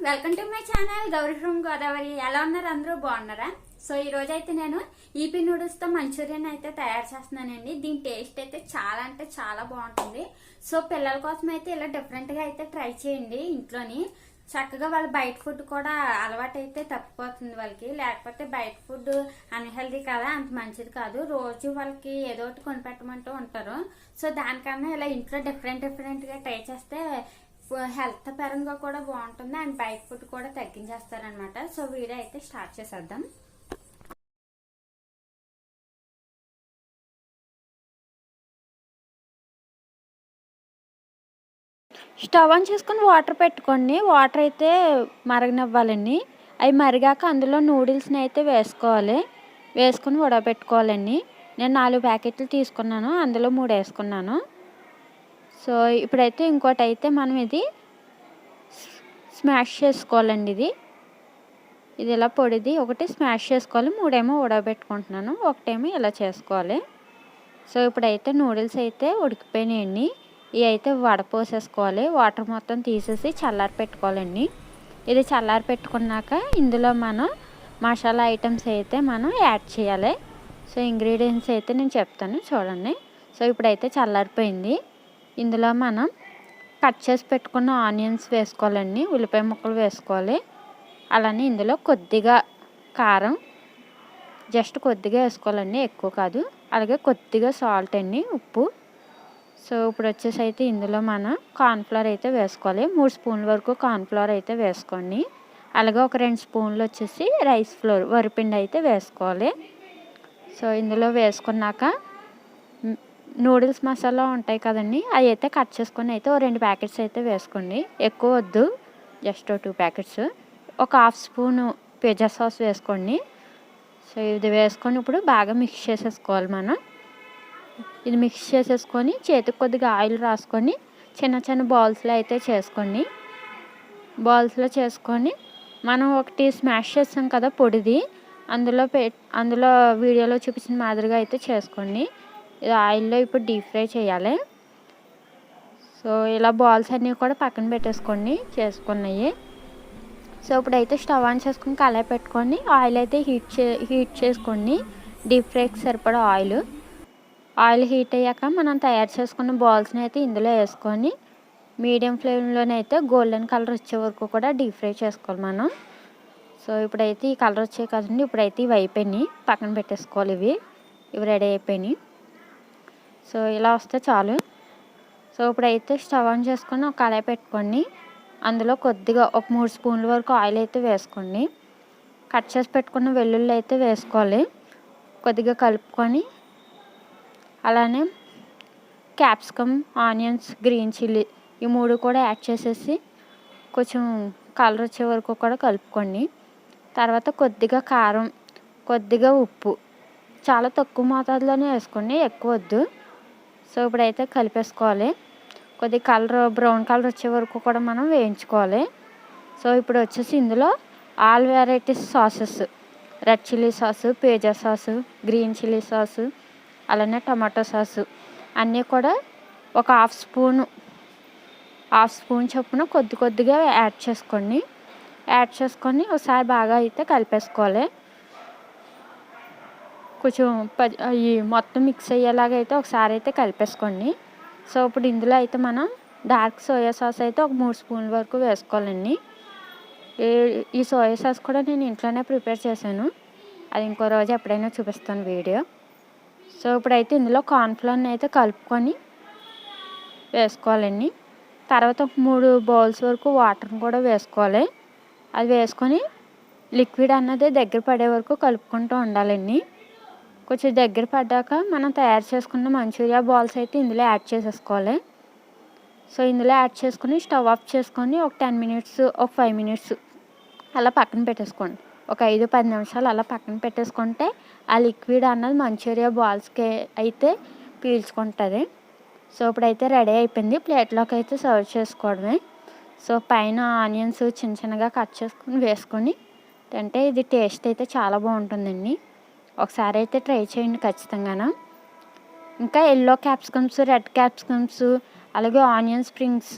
Welcome to my channel Gauri from Godavari. ఎలా ఉన్నారు? అందరూ బాగున్నారా? సో ఈ రోజు అయితే నేను ఈపీ నూడిల్స్ తో మంచూరియన్ అయితే తయారు చేస్తున్నానండి. దీని టేస్ట్ అయితే చాలా అంటే చాలా బాగుంటుంది. సో పిల్లల కోసం అయితే ఇలా డిఫరెంట్ గా అయితే ట్రై చేయండి ఇంట్లోని. చక్కగా వాళ్ళ బయట ఫుడ్ కూడా అలవాటు అయితే తప్పిపోతుంది వాళ్ళకి. లేకపోతే బయట ఫుడ్ అన్హెల్దీ కదా, అంత మంచిది కాదు. రోజు వాళ్ళకి ఏదో ఒకటి కొనిపెట్టమంటూ ఉంటారు. సో దానికన్నా ఇలా ఇంట్లో డిఫరెంట్ గా ట్రై చేస్తే హెల్త్ పరంగా కూడా బాగుంటుంది అండ్ బయట ఫుడ్ కూడా తగ్గించేస్తారనమాట. సో వీడియో అయితే స్టార్ట్ చేసేద్దాం. స్టవ్ ఆన్ చేసుకుని వాటర్ పెట్టుకోండి. వాటర్ అయితే మరగనివ్వాలండి. అవి మరిగాక అందులో నూడిల్స్ని అయితే వేసుకోవాలి. వేసుకుని ఉడకబెట్టుకోవాలండి. నేను 4 ప్యాకెట్లు తీసుకున్నాను, అందులో 3 వేసుకున్నాను. సో ఇప్పుడైతే ఇంకోటి అయితే మనం ఇది స్మాష్ చేసుకోవాలండి. ఇది ఇలా పొడిది ఒకటి స్మాష్ చేసుకోవాలి. 3 ఏమో ఉడకబెట్టుకుంటున్నాను, ఒకటేమో ఇలా చేసుకోవాలి. సో ఇప్పుడైతే నూడిల్స్ అయితే ఉడికిపోయినాయండి. ఇవి అయితే వడపోసేసుకోవాలి. వాటర్ మొత్తం తీసేసి చల్లారి పెట్టుకోవాలండి. ఇది చల్లారి పెట్టుకున్నాక ఇందులో మనం మసాలా ఐటమ్స్ అయితే మనం యాడ్ చేయాలి. సో ఇంగ్రీడియంట్స్ అయితే నేను చెప్తాను చూడండి. సో ఇప్పుడైతే చల్లారిపోయింది. ఇందులో మనం కట్ చేసి పెట్టుకున్న ఆనియన్స్ వేసుకోవాలండి. ఉల్లిపాయ ముక్కలు వేసుకోవాలి. అలానే ఇందులో కొద్దిగా కారం, జస్ట్ కొద్దిగా వేసుకోవాలండి, ఎక్కువ కాదు. అలాగే కొద్దిగా సాల్ట్ అండి, ఉప్పు. సో ఇప్పుడు వచ్చేసి అయితే ఇందులో మనం కార్న్ఫ్లవర్ అయితే వేసుకోవాలి. 3 స్పూన్ల వరకు కార్న్ఫ్లవర్ అయితే వేసుకోండి. అలాగే ఒక 2 స్పూన్లు వచ్చేసి రైస్ ఫ్లోర్, వరిపిండి అయితే వేసుకోవాలి. సో ఇందులో వేసుకున్నాక నూడిల్స్ మసాలా ఉంటాయి కదండి, అవి అయితే కట్ చేసుకొని అయితే 2 ప్యాకెట్స్ అయితే వేసుకోండి. ఎక్కువ వద్దు, జస్ట్ 2 ప్యాకెట్స్. ఒక 1/2 స్పూను పిజ్జా సాస్ వేసుకోండి. సో ఇది వేసుకొని ఇప్పుడు బాగా మిక్స్ చేసేసుకోవాలి మనం. ఇది మిక్స్ చేసేసుకొని చేతికి కొద్దిగా ఆయిల్ రాసుకొని చిన్న చిన్న బాల్స్లో అయితే చేసుకోండి. బాల్స్లో చేసుకొని మనం ఒకటి స్మాష్ చేస్తాం కదా పొడిది, అందులో వీడియోలో చూపించిన మాదిరిగా అయితే చేసుకోండి. ఇది ఆయిల్లో ఇప్పుడు డీప్ ఫ్రై చేయాలి. సో ఇలా బాల్స్ అన్నీ కూడా పక్కన పెట్టేసుకోండి చేసుకున్నాయి. సో ఇప్పుడైతే స్టవ్ ఆన్ చేసుకుని కళాయి పెట్టుకొని ఆయిల్ అయితే హీట్ చేసుకోండి. డీప్ ఫ్రైకి సరిపడా ఆయిల్ హీట్ అయ్యాక మనం తయారు చేసుకున్న బాల్స్ని అయితే ఇందులో వేసుకొని మీడియం ఫ్లేమ్లోనైతే గోల్డెన్ కలర్ వచ్చే వరకు కూడా డీప్ ఫ్రై చేసుకోవాలి మనం. సో ఇప్పుడైతే ఈ కలర్ వచ్చాయి కదండి, ఇప్పుడైతే ఇవి అయిపోయినాయి, పక్కన పెట్టేసుకోవాలి. ఇవి రెడీ అయిపోయినాయి. సో ఇలా వస్తే చాలు. సో ఇప్పుడైతే స్టవ్ ఆన్ చేసుకొని ఒక కళాయి పెట్టుకోండి. అందులో కొద్దిగా ఒక 3 స్పూన్ల వరకు ఆయిల్ అయితే వేసుకోండి. కట్ చేసి పెట్టుకున్న వెల్లుల్లి అయితే వేసుకోవాలి. కొద్దిగా కలుపుకొని అలానే క్యాప్సికమ్, ఆనియన్స్, గ్రీన్ చిల్లీ ఈ 3 కూడా యాడ్ చేసేసి కొంచెం కలర్ వచ్చే వరకు కూడా కలుపుకోండి. తర్వాత కొద్దిగా కారం, కొద్దిగా ఉప్పు, చాలా తక్కువ మోతాదులోనే వేసుకోండి, ఎక్కువ వద్దు. సో ఇప్పుడైతే కలిపేసుకోవాలి. కొద్దిగా బ్రౌన్ కలర్ వచ్చే వరకు కూడా మనం వేయించుకోవాలి. సో ఇప్పుడు వచ్చేసి ఇందులో all varieties sauces, red chilli sauce, pizza sauce, green chilli sauce, అలానే టమాటో సాసు అన్నీ కూడా ఒక హాఫ్ స్పూన్ చొప్పున కొద్దిగా యాడ్ చేసుకోండి. యాడ్ చేసుకొని ఒకసారి బాగా అయితే కలిపేసుకోవాలి. కొంచెం అవి మొత్తం మిక్స్ అయ్యేలాగా అయితే ఒకసారి అయితే కలిపేసుకోండి. సో ఇప్పుడు ఇందులో అయితే మనం డార్క్ సోయా సాస్ అయితే ఒక 3 స్పూన్ల వరకు వేసుకోవాలండి. ఈ సోయా సాస్ కూడా నేను ఇంట్లోనే ప్రిపేర్ చేశాను, అది ఇంకో రోజు ఎప్పుడైనా చూపిస్తాను వీడియో. సో ఇప్పుడైతే ఇందులో కార్న్ఫ్లవర్ని అయితే కలుపుకొని వేసుకోవాలండి. తర్వాత ఒక 3 బౌల్స్ వరకు వాటర్ని కూడా వేసుకోవాలి. అది వేసుకొని లిక్విడ్ అన్నది దగ్గర పడే వరకు కలుపుకుంటూ ఉండాలండి. కొంచెం దగ్గర పడ్డాక మనం తయారు చేసుకున్న మంచూరియా బాల్స్ అయితే ఇందులో యాడ్ చేసేసుకోవాలి. సో ఇందులో యాడ్ చేసుకుని స్టవ్ ఆఫ్ చేసుకొని ఒక 10 మినిట్స్, ఒక 5 మినిట్స్ అలా పక్కన పెట్టేసుకోండి. ఒక 5-10 నిమిషాలు అలా పక్కన పెట్టేసుకుంటే ఆ లిక్విడ్ అన్నది మంచూరియా బాల్స్కి అయితే పీల్చుకుంటుంది. సో ఇప్పుడైతే రెడీ అయిపోయింది. ప్లేట్లోకి అయితే సర్వ్ చేసుకోవడమే. సో పైన ఆనియన్స్ చిన్నగా కట్ చేసుకుని వేసుకొని తింటే ఇది టేస్ట్ అయితే చాలా బాగుంటుందండి. ఒకసారి అయితే ట్రై చేయండి ఖచ్చితంగా. ఇంకా ఎల్లో క్యాప్సికమ్స్, రెడ్ క్యాప్సికమ్స్, అలాగే ఆనియన్ స్ప్రింగ్స్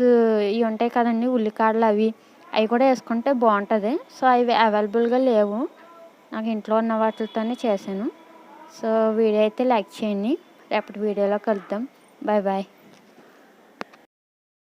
ఇవి ఉంటాయి కదండి, ఉల్లికాడలు, అవి అవి కూడా వేసుకుంటే బాగుంటుంది. సో అవి అవైలబుల్గా లేవు, నాకు ఇంట్లో ఉన్న వాటితోనే చేశాను. సో వీడియో అయితే లైక్ చేయండి. రేపటి వీడియోలో కలుద్దాం. Bye bye.